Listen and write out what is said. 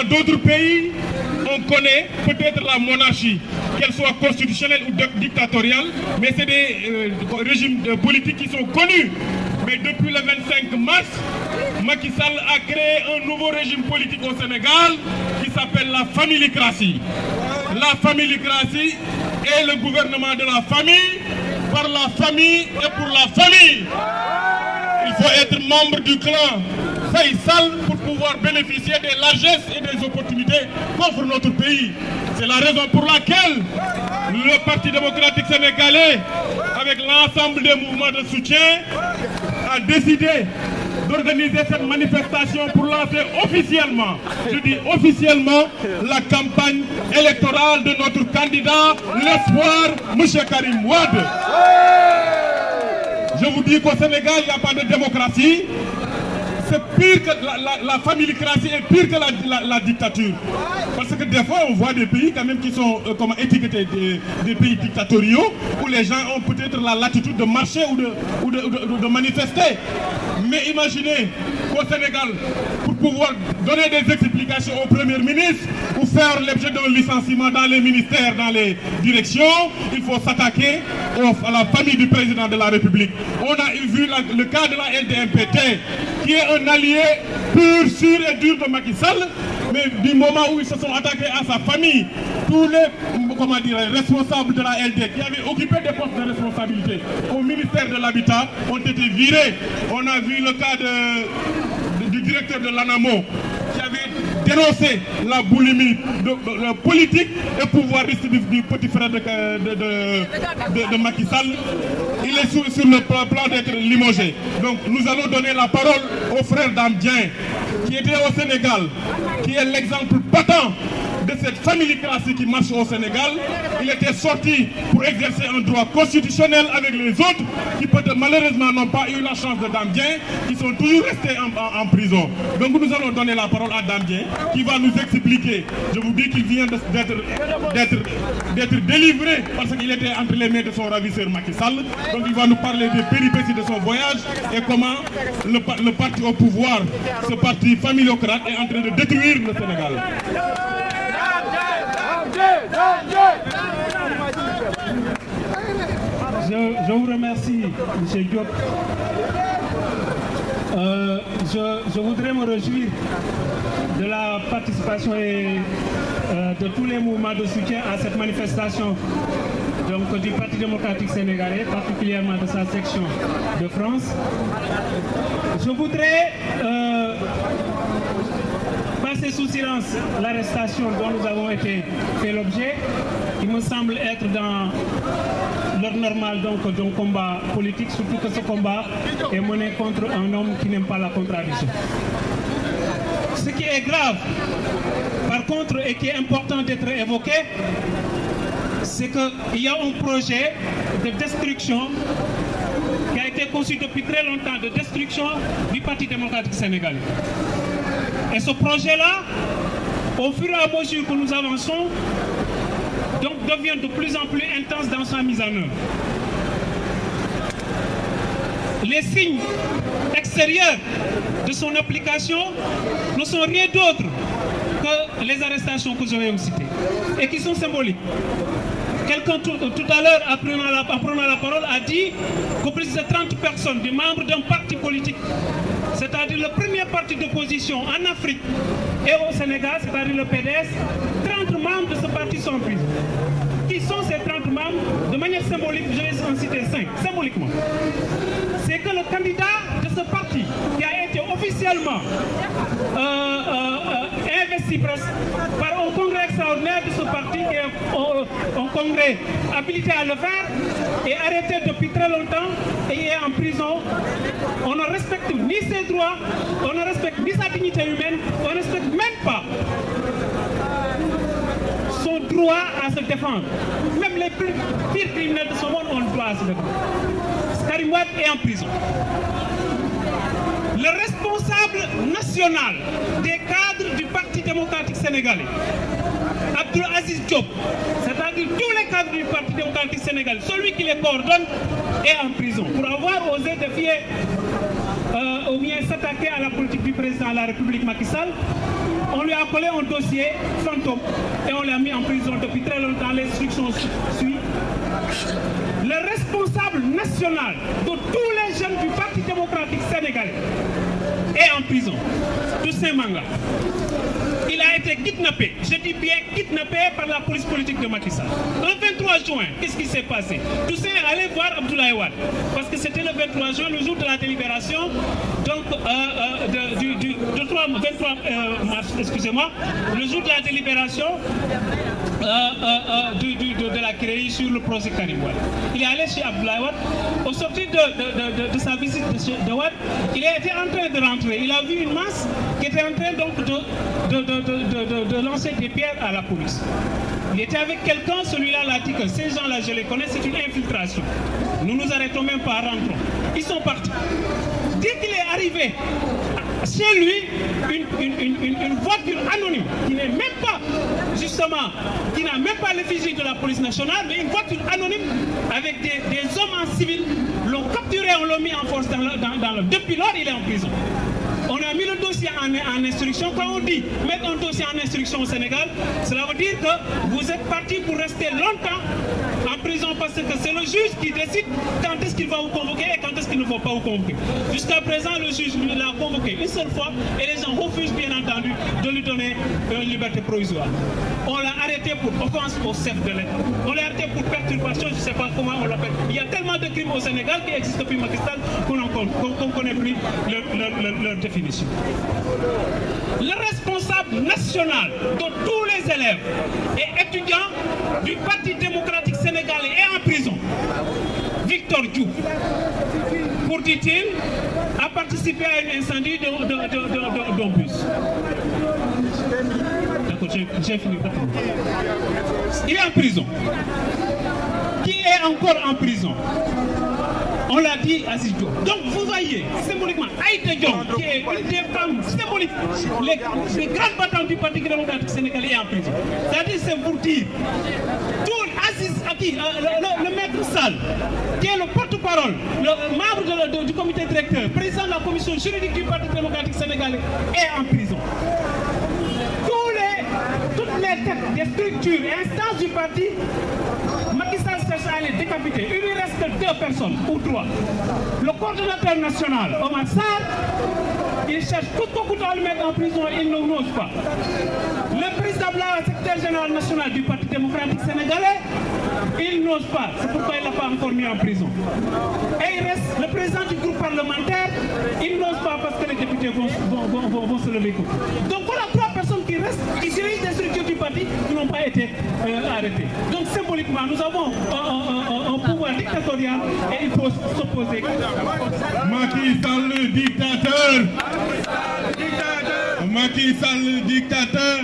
Dans d'autres pays, on connaît peut-être la monarchie, qu'elle soit constitutionnelle ou dictatoriale, mais c'est des régimes politiques qui sont connus. Mais depuis le 25 mars, Macky Sall a créé un nouveau régime politique au Sénégal qui s'appelle la familicratie. La familicratie est le gouvernement de la famille, par la famille et pour la famille. Il faut être membre du clan Faisal pour pouvoir bénéficier des largesses et des opportunités qu'offre notre pays. C'est la raison pour laquelle le Parti démocratique sénégalais, avec l'ensemble des mouvements de soutien, a décidé d'organiser cette manifestation pour lancer officiellement, je dis officiellement, la campagne électorale de notre candidat, l'espoir, M. Karim Wade. Je vous dis qu'au Sénégal, il n'y a pas de démocratie. C'est pire que la familicratie est pire que la dictature. Parce que des fois, on voit des pays quand même qui sont étiquetés des pays dictatoriaux où les gens ont peut-être la latitude de marcher ou de manifester. Mais imaginez qu'au Sénégal, pour pouvoir donner des explications au Premier ministre ou faire l'objet d'un licenciement dans les ministères, dans les directions, il faut s'attaquer à la famille du président de la République. On a vu le cas de la LDMPT, qui est un allié pur, sûr et dur de Macky Sall, mais du moment où ils se sont attaqués à sa famille, tous les responsables de la LD qui avaient occupé des postes de responsabilité au ministère de l'Habitat ont été virés. On a vu le cas du directeur de l'ANAMO qui avait dénoncé la boulimie politique et pouvoiriste du petit frère de Macky Sall. Il est sur le plan d'être limogé. Donc nous allons donner la parole au frère Damdien qui était au Sénégal, qui est l'exemple patent de cette familicratie qui marche au Sénégal. Il était sorti pour exercer un droit constitutionnel avec les autres qui peut-être malheureusement n'ont pas eu la chance de Damdien, qui sont toujours restés en prison. Donc nous allons donner la parole à Damdien qui va nous expliquer. Je vous dis qu'il vient d'être délivré parce qu'il était entre les mains de son ravisseur Macky Sall. Donc il va nous parler des péripéties de son voyage et comment le parti au pouvoir, ce parti familiocrate, est en train de détruire le Sénégal. Je vous remercie, M. Diop. Je voudrais me réjouir de la participation et de tous les mouvements de soutien à cette manifestation du Parti démocratique sénégalais, particulièrement de sa section de France. Je voudrais passer sous silence l'arrestation dont nous avons été fait l'objet, qui me semble être dans l'ordre normal d'un combat politique, surtout que ce combat est mené contre un homme qui n'aime pas la contradiction. Ce qui est grave, par contre, et qui est important d'être évoqué, c'est qu'il y a un projet de destruction qui a été conçu depuis très longtemps, de destruction du Parti démocratique sénégalais. Et ce projet-là, au fur et à mesure que nous avançons, devient de plus en plus intense dans sa mise en œuvre. Les signes extérieurs de son application ne sont rien d'autre que les arrestations que je vais vous citer et qui sont symboliques. Quelqu'un tout à l'heure, en prenant la parole, a dit que plus de 30 personnes, des membres d'un parti politique, c'est-à-dire le premier parti d'opposition en Afrique et au Sénégal, c'est-à-dire le PDS, 30 membres de ce parti sont en prison. Qui sont ces 30 membres? De manière symbolique, je vais en citer 5, symboliquement. C'est que le candidat de ce parti, qui a été officiellement investi presque par un congrès extraordinaire de ce parti, qui est un congrès habilité à le faire, est arrêté depuis très longtemps et est en prison. On ne respecte ni ses droits, on ne respecte ni sa dignité humaine, on ne respecte même pas son droit à se défendre. Même les plus pires criminels de ce monde ont le droit à se défendre. Karim Wade est en prison. Le responsable national des cadres du Parti démocratique sénégalais, Abdoul Aziz Diop, c'est-à-dire tous les cadres du Parti démocratique sénégalais, celui qui les coordonne est en prison pour avoir osé défier ou bien s'attaquer à la politique du président de la République Macky Sall, on lui a collé un dossier fantôme et on l'a mis en prison depuis très longtemps. L'instruction suit. Le responsable national de tous les jeunes du Parti démocratique sénégalais est en prison. Toussaint Manga. Il a été kidnappé, je dis bien kidnappé par la police politique de Macky Sall. Le 23 juin, qu'est-ce qui s'est passé? Toussaint est allé voir Abdoulaye Wade, parce que c'était le 23 juin, le jour de la délibération, donc du 23 mars, excusez-moi, le jour de la délibération de la CREI sur le procès Karim Wade. Il est allé chez Abdoulaye Wade. Au sortir de sa visite de Wade, il était en train de rentrer. Il a vu une masse qui était en train donc de lancer des pierres à la police. Il était avec quelqu'un, celui-là l'a dit que ces gens-là, je les connais, c'est une infiltration. Nous nous arrêtons même pas, rentrons. Ils sont partis. Dès qu'il est arrivé chez lui, une voiture anonyme qui n'est même pas, justement, qui n'a même pas l'effigie de la police nationale, mais une voiture anonyme avec des hommes en civil, l'ont capturé, on l'a mis en force dans le... Depuis lors, il est en prison. On a mis le dossier en instruction. Quand on dit mettre un dossier en instruction au Sénégal, cela veut dire que vous êtes parti pour rester longtemps en prison parce que c'est le juge qui décide quand est-ce qu'il va vous convoquer et quand est-ce qu'il ne va pas vous convoquer. Jusqu'à présent, le juge l'a convoqué une seule fois et les gens refusent bien entendu de lui donner une liberté provisoire. On l'a arrêté pour offense au chef de l'État. On l'a arrêté pour perturbation, je ne sais pas comment on l'appelle. Il y a tellement de crimes au Sénégal qui existent depuis Macky Sall qu'on ne connaît plus leur définition. Le responsable national de tous les élèves et étudiants du Parti démocratique sénégalais est en prison. Victor Diouf, pour, dit-il, a participé à un incendie d'un bus. D'accord, j'ai fini. Il est en prison. Qui est encore en prison? On l'a dit à Aziz Diop. Donc vous voyez, symboliquement, Aïda Diop, qui est une des femmes symboliques, les grandes battantes du Parti démocratique sénégalais est en prison. C'est-à-dire, c'est pour dire, tout Aziz Aki, le maître Sall, qui est le porte-parole, le membre du comité directeur, président de la commission juridique du Parti démocratique sénégalais, est en prison. Toutes les têtes des structures et instances du parti, Macky Sall cherche à les décapiter. Il lui reste que 2 personnes ou 3. Le coordonnateur national, Omar Sarr, il cherche tout à le mettre en prison, il n'ose pas. Le président Blanc, secrétaire général national du Parti démocratique sénégalais, il n'ose pas. C'est pourquoi il ne l'a pas encore mis en prison. Et il reste le président du groupe parlementaire, il n'ose pas parce que les députés vont se lever. Donc voilà 3 personnes qui restent, qui dirigent des structures du parti qui n'ont pas été arrêtées. Donc symboliquement, nous avons un pouvoir dictatorial et il faut s'opposer. Macky Sall le dictateur. Macky Sall le dictateur.